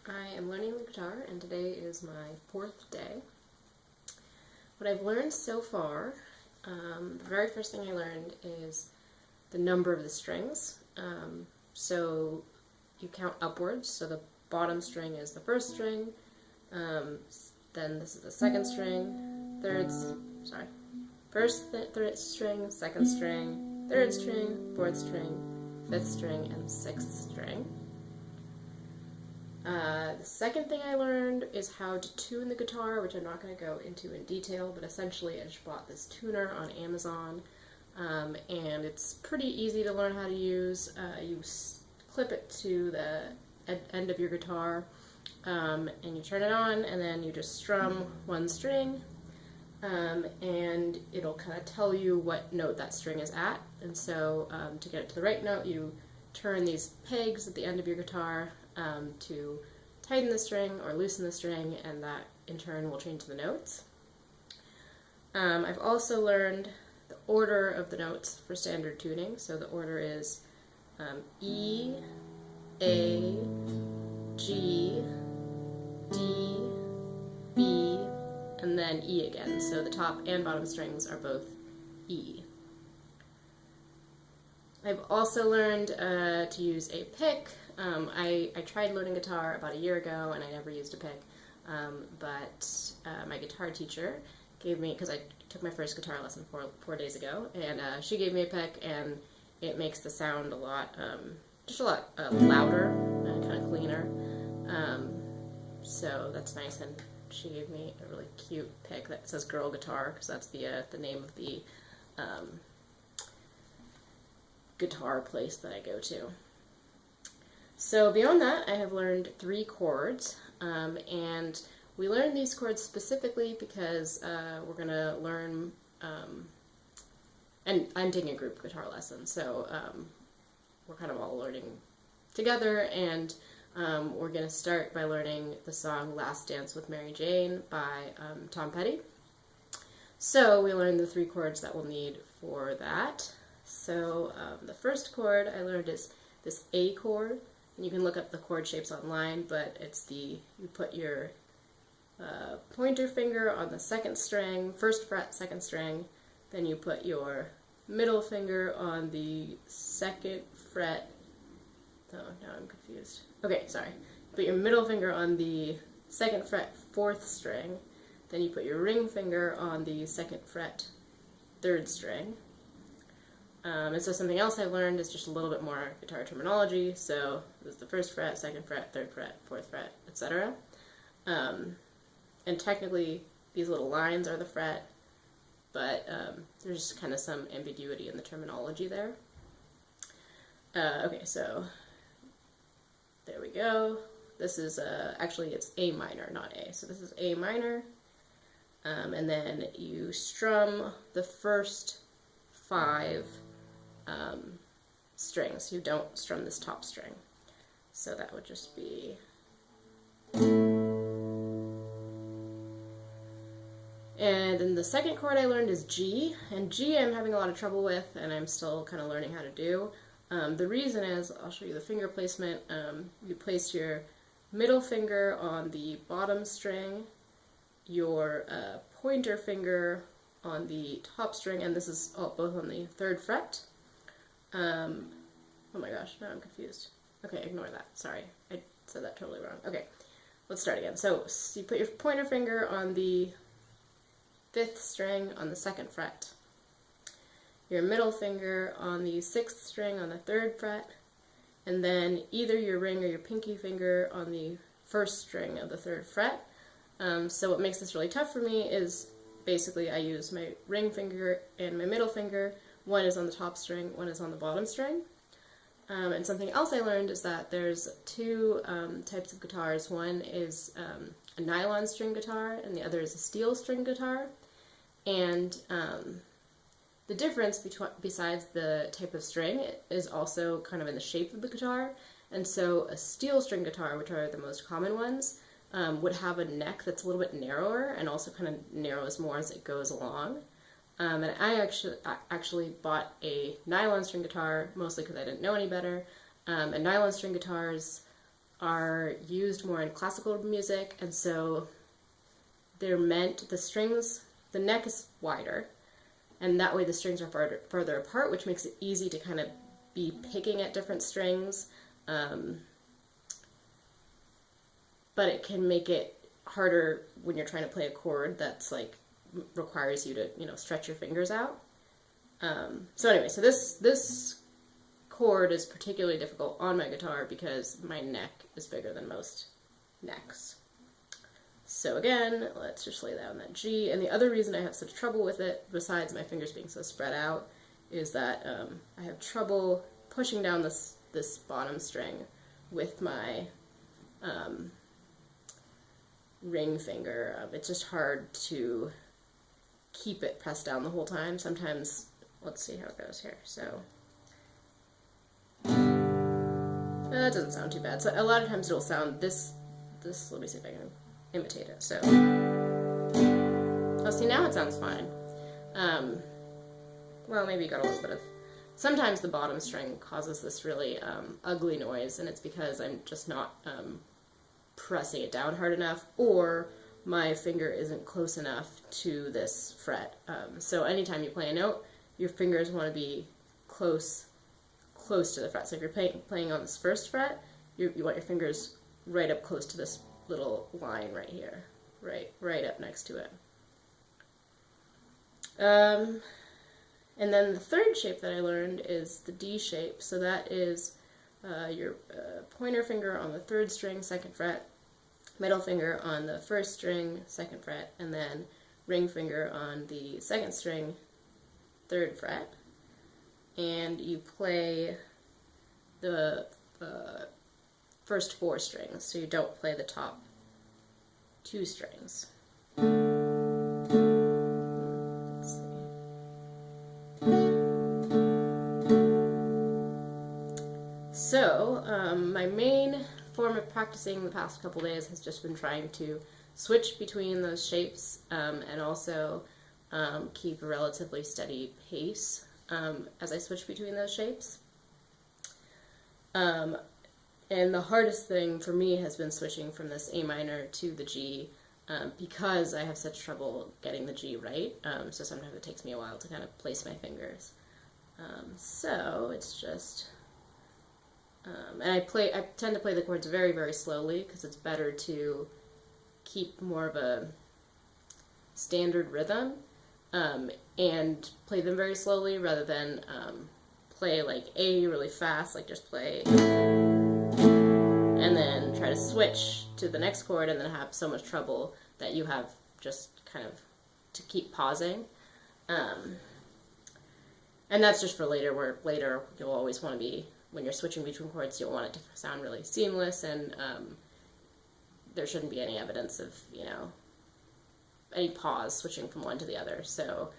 I am learning the guitar, and today is my fourth day. What I've learned so far, the very first thing I learned is the number of the strings. So you count upwards, so the bottom string is the first string, then this is the second string, first string, second string, third string, fourth string, fifth string, and sixth string. The second thing I learned is how to tune the guitar, which I'm not going to go into in detail, but essentially I just bought this tuner on Amazon, and it's pretty easy to learn how to use. You clip it to the end of your guitar, and you turn it on, and then you just strum one string, and it'll kind of tell you what note that string is at. And so to get it to the right note, you turn these pegs at the end of your guitar to tighten the string or loosen the string, and that in turn will change the notes. I've also learned the order of the notes for standard tuning. So the order is E, A, G, D, B, and then E again. So the top and bottom strings are both E. I've also learned to use a pick. I tried learning guitar about a year ago and I never used a pick, but my guitar teacher gave me, because I took my first guitar lesson four days ago, and she gave me a pick, and it makes the sound a lot, just a lot louder and kind of cleaner, so that's nice. And she gave me a really cute pick that says Girl Guitar, because that's the name of the guitar place that I go to. So beyond that, I have learned 3 chords, and we learned these chords specifically because we're going to learn, and I'm taking a group guitar lesson, so we're kind of all learning together, and we're going to start by learning the song Last Dance with Mary Jane by Tom Petty. So we learned the 3 chords that we'll need for that. So the first chord I learned is this A chord, and you can look up the chord shapes online, but it's you put your pointer finger on the second string, first fret, second string, then you put your middle finger on the second fret, oh, now I'm confused. Okay, sorry. Put your middle finger on the second fret, fourth string, then you put your ring finger on the second fret, third string. And so something else I learned is just a little bit more guitar terminology. So this is the first fret, second fret, third fret, fourth fret, etc. And technically these little lines are the fret, but there's kind of some ambiguity in the terminology there. Okay, so there we go. This is actually it's A minor, not A. So this is A minor, and then you strum the first 5 strings. You don't strum this top string. So that would just be, and then the second chord I learned is G, and G I'm having a lot of trouble with, and I'm still kind of learning how to do. The reason is, I'll show you the finger placement. You place your middle finger on the bottom string, your pointer finger on the top string, and this is both on the 3rd fret. Oh my gosh, now I'm confused. Okay, ignore that. Sorry, I said that totally wrong. Okay, let's start again. So you put your pointer finger on the 5th string on the 2nd fret, your middle finger on the 6th string on the 3rd fret, and then either your ring or your pinky finger on the 1st string of the 3rd fret. So what makes this really tough for me is basically I use my ring finger and my middle finger. One is on the top string, one is on the bottom string. And something else I learned is that there's 2 types of guitars. One is a nylon string guitar, and the other is a steel string guitar. And the difference besides the type of string is also kind of in the shape of the guitar. And so a steel string guitar, which are the most common ones, would have a neck that's a little bit narrower and also kind of narrows more as it goes along. And I actually bought a nylon string guitar, mostly because I didn't know any better. And nylon string guitars are used more in classical music, and so they're meant, the neck is wider, and that way the strings are further apart, which makes it easy to kind of be picking at different strings, but it can make it harder when you're trying to play a chord that's like requires you to, you know, stretch your fingers out. So anyway, so this chord is particularly difficult on my guitar because my neck is bigger than most necks. So again, let's just lay down that G. And the other reason I have such trouble with it, besides my fingers being so spread out, is that I have trouble pushing down this bottom string with my ring finger. It's just hard to keep it pressed down the whole time. Sometimes, let's see how it goes here. So that doesn't sound too bad. So a lot of times it'll sound this. Let me see if I can imitate it. So, oh, see, now it sounds fine. Well, maybe you got a little bit of. Sometimes the bottom string causes this really ugly noise, and it's because I'm just not pressing it down hard enough, or my finger isn't close enough to this fret. So anytime you play a note, your fingers want to be close to the fret. So if you're playing on this first fret, you want your fingers right up close to this little line right here, right up next to it. And then the third shape that I learned is the D shape. So that is your pointer finger on the third string, second fret, middle finger on the first string, second fret, and then ring finger on the second string, third fret. And you play the first four strings, so you don't play the top two strings. Let's see. So, my main form of practicing the past couple days has just been trying to switch between those shapes and also keep a relatively steady pace as I switch between those shapes. And the hardest thing for me has been switching from this A minor to the G because I have such trouble getting the G right. So sometimes it takes me a while to kind of place my fingers. So it's just, and I tend to play the chords very, very slowly because it's better to keep more of a standard rhythm and play them very slowly rather than play like A really fast, like just play and then try to switch to the next chord and then have so much trouble that you have just kind of to keep pausing. And that's just for later, where later you'll always want to be, when you're switching between chords, you'll want it to sound really seamless, and there shouldn't be any evidence of, you know, any pause switching from one to the other. So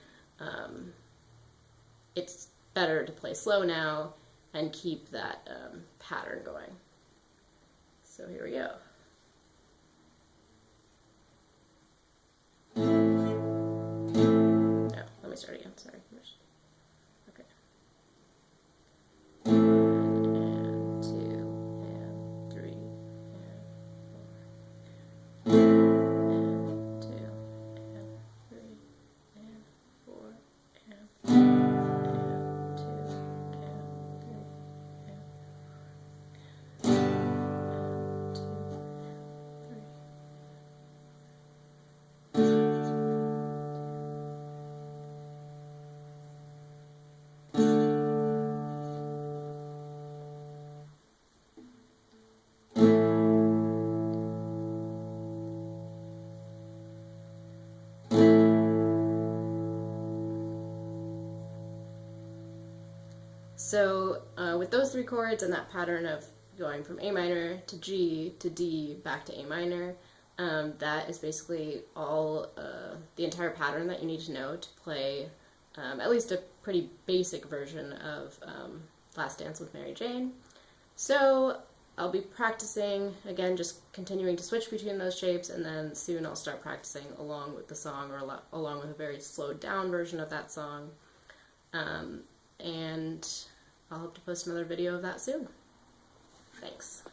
it's better to play slow now and keep that pattern going. So here we go. No, let me start again, sorry. Okay. 1 and 2 and 3 and 4 and 2 and 3 and 4 and 2 and 3 So with those three chords and that pattern of going from A minor to G to D back to A minor, that is basically all the entire pattern that you need to know to play at least a pretty basic version of Last Dance with Mary Jane. So I'll be practicing, again, just continuing to switch between those shapes, and then soon I'll start practicing along with the song, or along with a very slowed down version of that song. And I'll hope to post another video of that soon. Thanks.